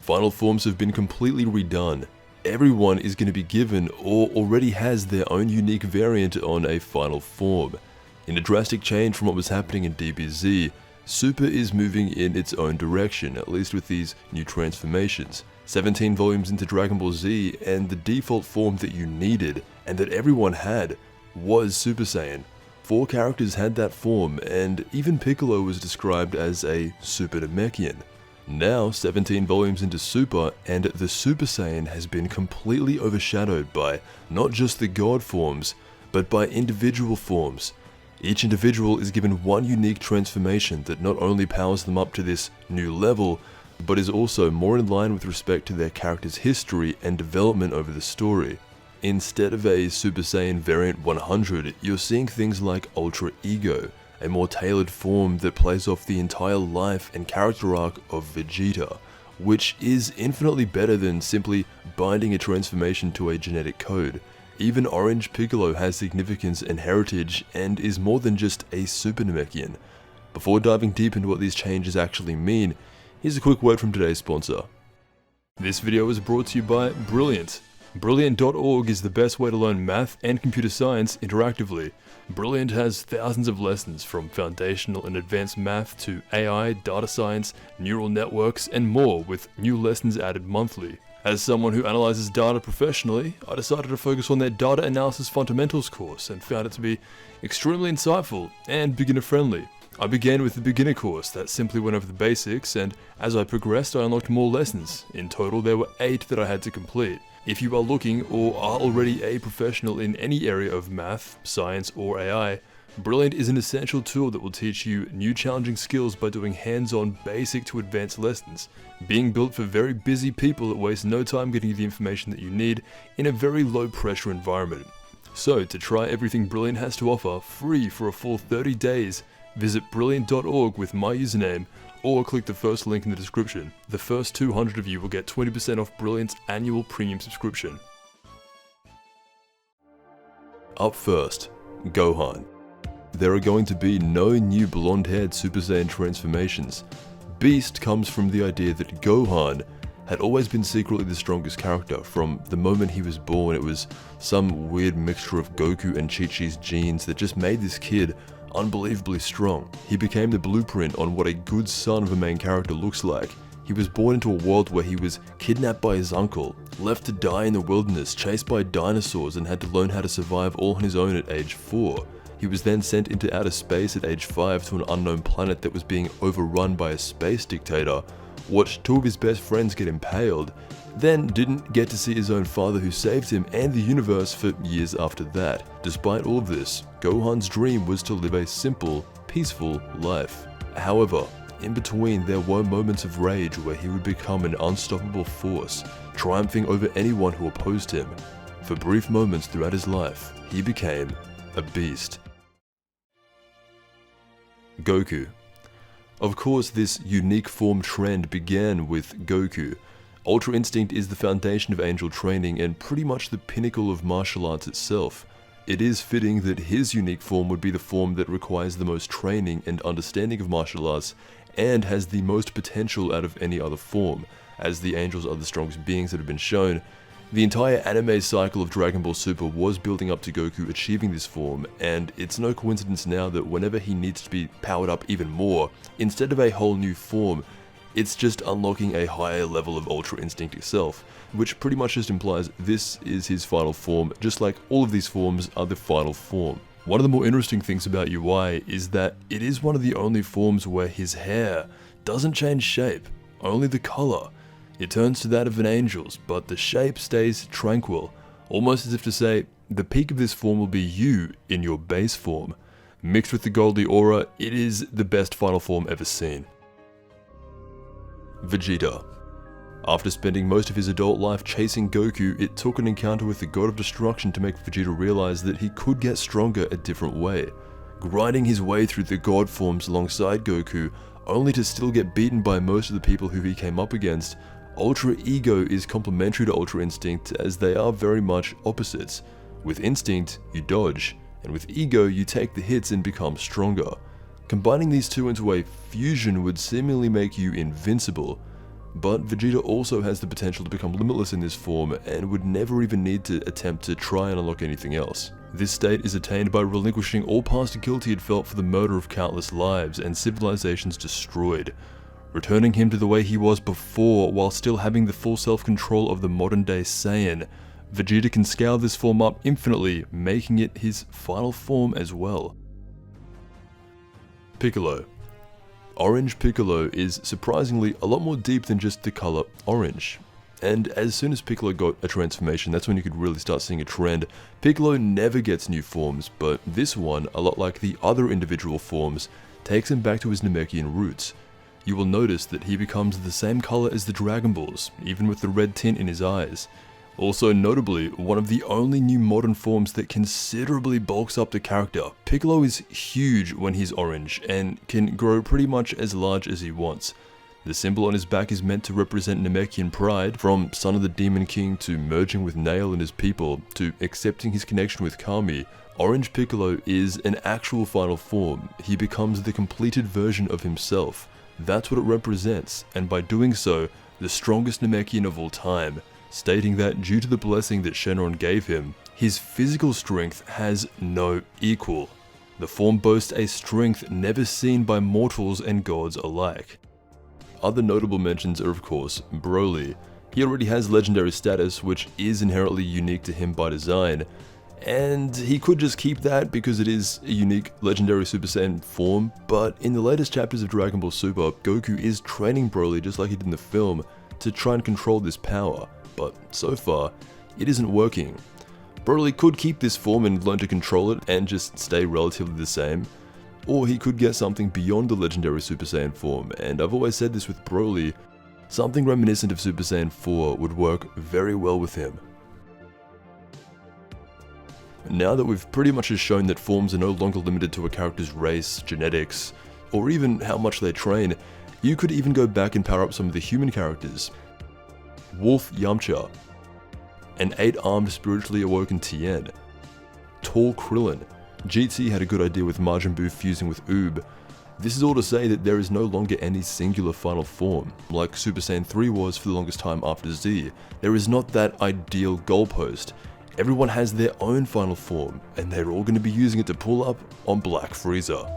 Final forms have been completely redone. Everyone is going to be given or already has their own unique variant on a final form. In a drastic change from what was happening in DBZ, Super is moving in its own direction, at least with these new transformations. 17 volumes into Dragon Ball Z, and the default form that you needed, and that everyone had, was Super Saiyan. 4 characters had that form, and even Piccolo was described as a Super Namekian. Now, 17 volumes into Super, and the Super Saiyan has been completely overshadowed by not just the God forms, but by individual forms. Each individual is given one unique transformation that not only powers them up to this new level, but is also more in line with respect to their character's history and development over the story. Instead of a Super Saiyan variant 100, you're seeing things like Ultra Ego, a more tailored form that plays off the entire life and character arc of Vegeta, which is infinitely better than simply binding a transformation to a genetic code. Even Orange Piccolo has significance and heritage and is more than just a Super Namekian. Before diving deep into what these changes actually mean, here's a quick word from today's sponsor. This video is brought to you by Brilliant. Brilliant.org is the best way to learn math and computer science interactively. Brilliant has thousands of lessons from foundational and advanced math to AI, data science, neural networks, and more, with new lessons added monthly. As someone who analyzes data professionally, I decided to focus on their Data Analysis Fundamentals course and found it to be extremely insightful and beginner friendly. I began with the beginner course that simply went over the basics, and as I progressed I unlocked more lessons. In total there were 8 that I had to complete. If you are looking or are already a professional in any area of math, science, or AI, Brilliant is an essential tool that will teach you new challenging skills by doing hands-on basic to advanced lessons, being built for very busy people that waste no time getting you the information that you need in a very low pressure environment. So to try everything Brilliant has to offer free for a full 30 days, visit brilliant.org with my username or click the first link in the description. The first 200 of you will get 20% off Brilliant's annual premium subscription. Up first, Gohan. There are going to be no new blonde-haired Super Saiyan transformations. Beast comes from the idea that Gohan had always been secretly the strongest character. From the moment he was born, it was some weird mixture of Goku and Chi-Chi's genes that just made this kid unbelievably strong. He became the blueprint on what a good son of a main character looks like. He was born into a world where he was kidnapped by his uncle, left to die in the wilderness, chased by dinosaurs, and had to learn how to survive all on his own at age 4. He was then sent into outer space at age 5 to an unknown planet that was being overrun by a space dictator, watched 2 of his best friends get impaled, then didn't get to see his own father who saved him and the universe for years after that. Despite all of this, Gohan's dream was to live a simple, peaceful life. However, in between there were moments of rage where he would become an unstoppable force, triumphing over anyone who opposed him. For brief moments throughout his life, he became a beast. Goku. Of course, this unique form trend began with Goku. Ultra Instinct is the foundation of angel training and pretty much the pinnacle of martial arts itself. It is fitting that his unique form would be the form that requires the most training and understanding of martial arts and has the most potential out of any other form, as the angels are the strongest beings that have been shown. The entire anime cycle of Dragon Ball Super was building up to Goku achieving this form, and it's no coincidence now that whenever he needs to be powered up even more, instead of a whole new form, it's just unlocking a higher level of Ultra Instinct itself, which pretty much just implies this is his final form, just like all of these forms are the final form. One of the more interesting things about UI is that it is one of the only forms where his hair doesn't change shape, only the color. It turns to that of an angel's, but the shape stays tranquil, almost as if to say, the peak of this form will be you in your base form. Mixed with the Goldie aura, it is the best final form ever seen. Vegeta. After spending most of his adult life chasing Goku, it took an encounter with the God of Destruction to make Vegeta realize that he could get stronger a different way. Grinding his way through the God forms alongside Goku, only to still get beaten by most of the people who he came up against, Ultra Ego is complementary to Ultra Instinct as they are very much opposites. With Instinct, you dodge, and with Ego, you take the hits and become stronger. Combining these two into a fusion would seemingly make you invincible. but Vegeta also has the potential to become limitless in this form and would never even need to attempt to try and unlock anything else. This state is attained by relinquishing all past guilt he had felt for the murder of countless lives and civilizations destroyed, returning him to the way he was before while still having the full self-control of the modern-day Saiyan. Vegeta can scale this form up infinitely, making it his final form as well. Piccolo. Orange Piccolo is surprisingly a lot more deep than just the color orange. And as soon as Piccolo got a transformation, that's when you could really start seeing a trend. Piccolo never gets new forms, but this one, a lot like the other individual forms, takes him back to his Namekian roots. You will notice that he becomes the same color as the Dragon Balls, even with the red tint in his eyes. Also notably, one of the only new modern forms that considerably bulks up the character. Piccolo is huge when he's orange, and can grow pretty much as large as he wants. The symbol on his back is meant to represent Namekian pride, from son of the Demon King to merging with Nail and his people, to accepting his connection with Kami. Orange Piccolo is an actual final form. He becomes the completed version of himself. That's what it represents, and by doing so, the strongest Namekian of all time, stating that due to the blessing that Shenron gave him, his physical strength has no equal. The form boasts a strength never seen by mortals and gods alike. Other notable mentions are of course Broly. He already has legendary status, which is inherently unique to him by design, and he could just keep that because it is a unique legendary Super Saiyan form, but in the latest chapters of Dragon Ball Super, Goku is training Broly just like he did in the film to try and control this power, but so far, it isn't working. Broly could keep this form and learn to control it and just stay relatively the same, or he could get something beyond the legendary Super Saiyan form, and I've always said this with Broly, something reminiscent of Super Saiyan 4 would work very well with him. Now that we've pretty much shown that forms are no longer limited to a character's race, genetics, or even how much they train, you could even go back and power up some of the human characters. Wolf Yamcha, an 8-armed spiritually awoken Tien, Tall Krillin. GT had a good idea with Majin Buu fusing with Oob. This is all to say that there is no longer any singular final form, like Super Saiyan 3 was for the longest time after Z. There is not that ideal goalpost. Everyone has their own final form, and they're all going to be using it to pull up on Black Frieza.